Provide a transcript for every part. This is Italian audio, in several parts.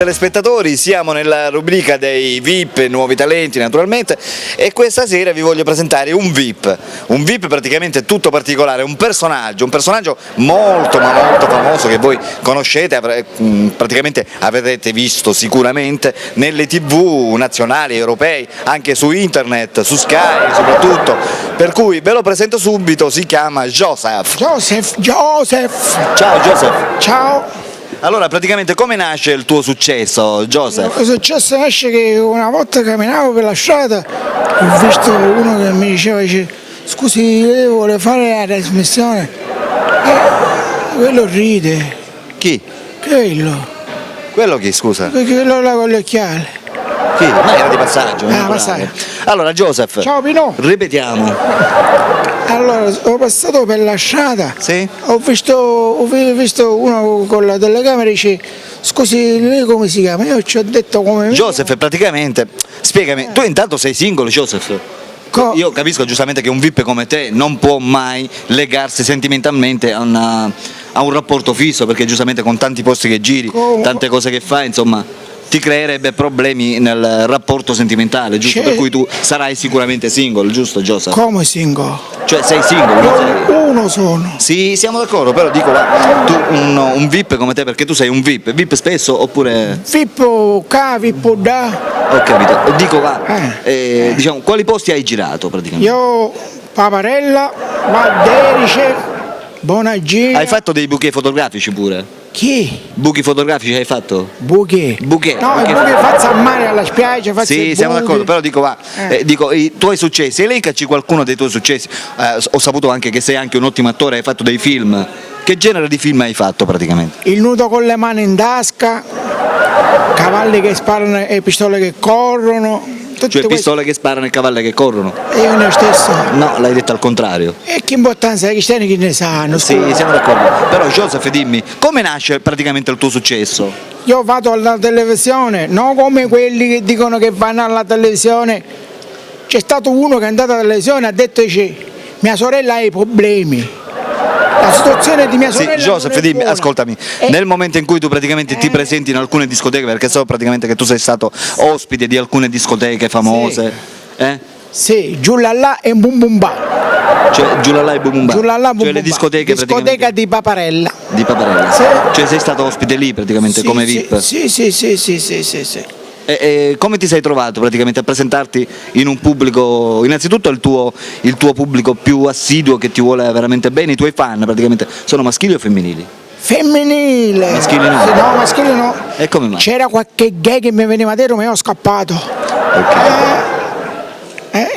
telespettatori, siamo nella rubrica dei VIP, nuovi talenti naturalmente, e questa sera vi voglio presentare un VIP praticamente tutto particolare, un personaggio molto ma molto famoso che voi conoscete, praticamente avrete visto sicuramente nelle TV nazionali, europei, anche su internet, su Sky soprattutto, per cui ve lo presento subito, si chiama Joseph. Ciao Joseph. Ciao. Allora, praticamente come nasce il tuo successo, Joseph? Il successo nasce che una volta camminavo per la strada, ho visto uno che mi diceva, scusi, lei vuole fare la trasmissione? Quello ride. Chi? Quello. Quello chi, scusa? Quello là con gli occhiali. Chi? Ma era di passaggio. Passaggio. Allora, Joseph. Ciao Pino. Ripetiamo. Allora, sono passato per la strada, sì? ho visto uno con la telecamera e dice, scusi, lei come si chiama? Io ci ho detto come... Joseph, praticamente, spiegami, tu intanto sei singolo, Joseph? Io capisco giustamente che un VIP come te non può mai legarsi sentimentalmente a un rapporto fisso, perché giustamente con tanti posti che giri, tante cose che fai, insomma... ti creerebbe problemi nel rapporto sentimentale, giusto? Per cui tu sarai sicuramente single, giusto Joseph? Come single? Cioè sei single? Uno sono. Sì, siamo d'accordo, però dico tu un VIP come te, perché tu sei un VIP spesso oppure... VIP qua, VIP da. Ho capito, dico diciamo, quali posti hai girato praticamente? Io, Paparella, Valderice, Bonaggina. Hai fatto dei bouquet fotografici pure? Chi? Buchi fotografici hai fatto? Bouquet. No, bouquet faccio a mare, alla spiaggia, faccio sì, siamo d'accordo, però dico i tuoi successi, elencaci qualcuno dei tuoi successi. Ho saputo anche che sei anche un ottimo attore, hai fatto dei film. Che genere di film hai fatto praticamente? Il nudo con le mani in tasca, cavalli che sparano e pistole che corrono. Cioè pistole che sparano e cavalli che corrono? E io ne stesso. No, l'hai detto al contrario. E che importanza è che che ne sanno? Sì, siamo d'accordo. Però Joseph, dimmi, come nasce praticamente il tuo successo? Io vado alla televisione, non come quelli che dicono che vanno alla televisione. C'è stato uno che è andato alla televisione e ha detto che mia sorella ha i problemi. La situazione di mia sorella. Sì, Joseph, dimmi, ascoltami, nel momento in cui tu praticamente ti presenti in alcune discoteche, perché so praticamente che tu sei stato ospite di alcune discoteche famose, Sì, Giullallà e Bumbumba. Cioè Giullallà e Bumbumba. Cioè le discoteche discoteca di Paparella. Di Paparella. Sì. Cioè sei stato ospite lì praticamente come VIP. Sì. E come ti sei trovato praticamente a presentarti in un pubblico, innanzitutto il tuo pubblico più assiduo che ti vuole veramente bene, i tuoi fan praticamente sono maschili o femminili? Femminile. Maschili no? No, maschili no. E come mai? C'era qualche gay che mi veniva a dire ma io ho scappato. Ok.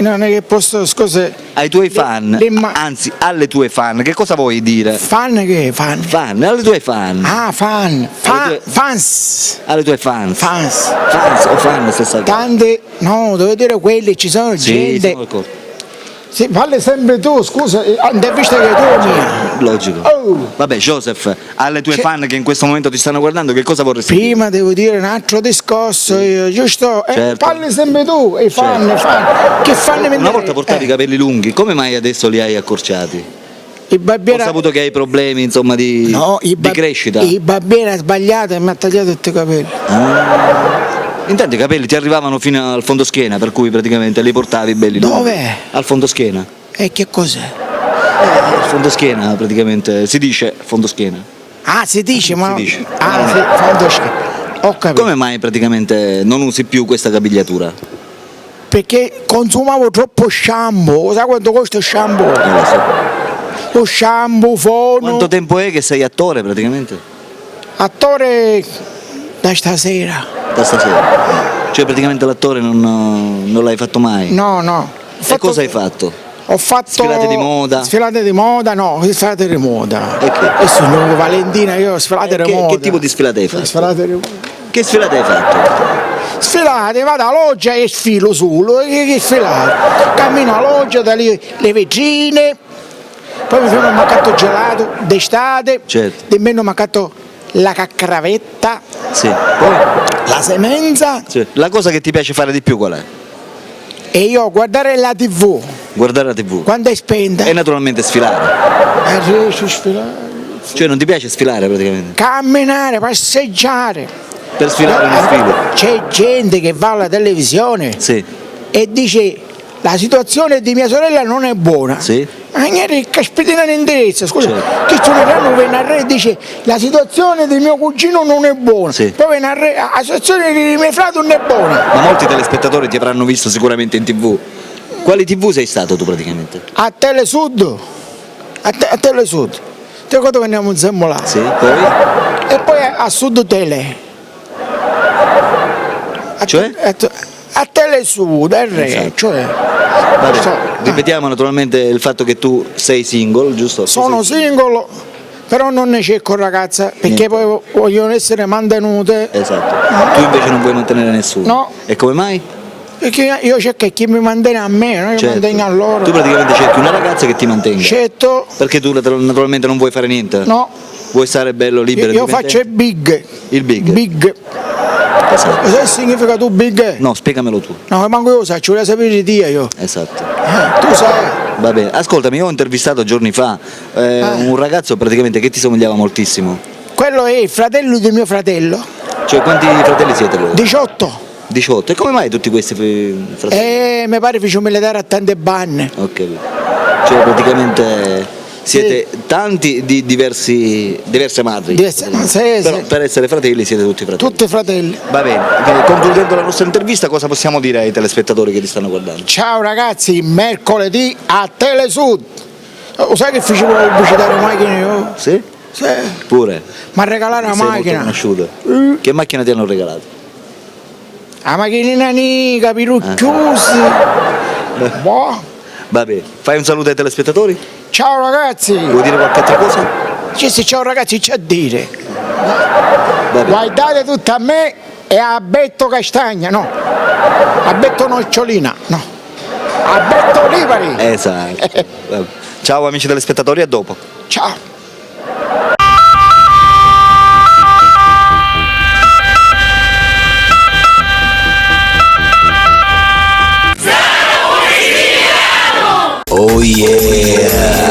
Non è che posso, scuse. Ai tuoi fan, anzi alle tue fan, che cosa vuoi dire? Fan che? Fan? Fan, alle tue fan. Ah, fan. Fans. Alle tue fans. Fans. Fans o fan, stessa cosa. Tante, no, devo dire quelli, ci sono gente. Sì, siamo d'accordo. Sì, parli sempre tu, scusa, visto che tu mia. Logico. Vabbè, Joseph, alle tue fan che in questo momento ti stanno guardando, che cosa vorresti dire? Prima devo dire un altro discorso, giusto? Certo. Parli sempre tu, i fan, che fanno Una volta portavi i capelli lunghi, come mai adesso li hai accorciati? Ho saputo che hai problemi, insomma, di crescita. Il barbiere ha sbagliato e mi ha tagliato tutti i capelli. Intanto i capelli ti arrivavano fino al fondoschiena, per cui praticamente li portavi belli lunghi. Dov'è? Al fondoschiena. E che cos'è? Il fondoschiena praticamente, si dice fondoschiena. Ah, si dice, ma... Si dice. Sì, fondoschiena. Ho capito. Come mai praticamente non usi più questa capigliatura? Perché consumavo troppo shampoo, sai quanto costa il shampoo? Non lo so. Lo shampoo, fono... Quanto tempo è che sei attore praticamente? Attore da stasera. Da stasera? Cioè praticamente l'attore non l'hai fatto mai? No. E cosa hai fatto? Ho fatto... Sfilate di moda? Sfilate di moda, no, sfilate di moda. E che? Adesso no, Valentina, io ho sfilate di moda. Che tipo di sfilate hai fatto? Sfilate di moda. Che sfilate hai fatto? Sfilate, vado alla loggia e sfilo solo, che sfilate? Cammino alla loggia, da lì le vetrine, poi mi sono mancato gelato d'estate, certo. di me ho mancato la caccravetta, sì. Poi? La semenza. Sì. La cosa che ti piace fare di più qual è? E io guardare la TV. Guardare la TV. Quando è spenta. E naturalmente sfilare. Riesco a sfilare. Cioè non ti piace sfilare praticamente? Camminare, passeggiare. per sfilare nel filo. C'è gente che va alla televisione Sì, e dice la situazione di mia sorella non è buona. sì. Ma che caspitina in indirizzo, scusa, Certo. che c'è un anno viene a re e dice la situazione di mio cugino non è buona, Sì. poi viene a re, la situazione di mio fratello non è buona. Ma molti telespettatori ti avranno visto sicuramente in TV. Quali TV sei stato tu praticamente? A Telesud, a Telesud, te quando veniamo insieme là, Sì, poi? e poi a Sud Tele. Cioè? A Telesud, al re, Esatto. cioè. Vabbè, So- ripetiamo naturalmente il fatto che tu sei single, giusto? Sono Sei singolo, però non ne cerco ragazza, perché Niente. poi vogliono essere mantenute. Esatto. Tu invece non vuoi mantenere nessuno. No. E come mai? Perché io cerco chi mi mantiene a me, non che mantenga a loro. Tu praticamente cerchi una ragazza che ti mantenga. Certo, Perché tu naturalmente non vuoi fare niente? no, Vuoi stare bello, libero? io faccio il big. il big. Big. Esatto. Sai che significa tu big? No, spiegamelo tu. No, manco io so, ci voglio sapere di te io. Esatto. Tu sai. Va bene. Ascoltami, io ho intervistato giorni fa un ragazzo praticamente che ti somigliava moltissimo. Quello è il fratello di mio fratello. Cioè, quanti fratelli siete voi? 18. 18. E come mai tutti questi fratelli? Mi pare fece un militare a tante banne. Ok. Cioè, praticamente siete tanti di diverse madri. Però per essere fratelli siete tutti fratelli. Tutti fratelli. Va bene, concludendo la nostra intervista, cosa possiamo dire ai telespettatori che ti stanno guardando? Ciao ragazzi, mercoledì a Telesud. Lo sai che facevo pubblicitare macchine io? Sì? Sì. Pure? Ma regalare la Sei molto macchina. conosciuto. Che macchina ti hanno regalato? La macchinina nica, pirucchiosi. Boh. Va bene, fai un saluto ai telespettatori? Ciao ragazzi. Vuoi dire qualche altra cosa? Ciao ragazzi, c'è a dire. Va bene. Guardate tutto a me e a Betto Castagna, no. A Betto Nocciolina, no. A Betto Lipari. Esatto. Va bene. Ciao amici telespettatori, a dopo. Ciao. Oh yeah!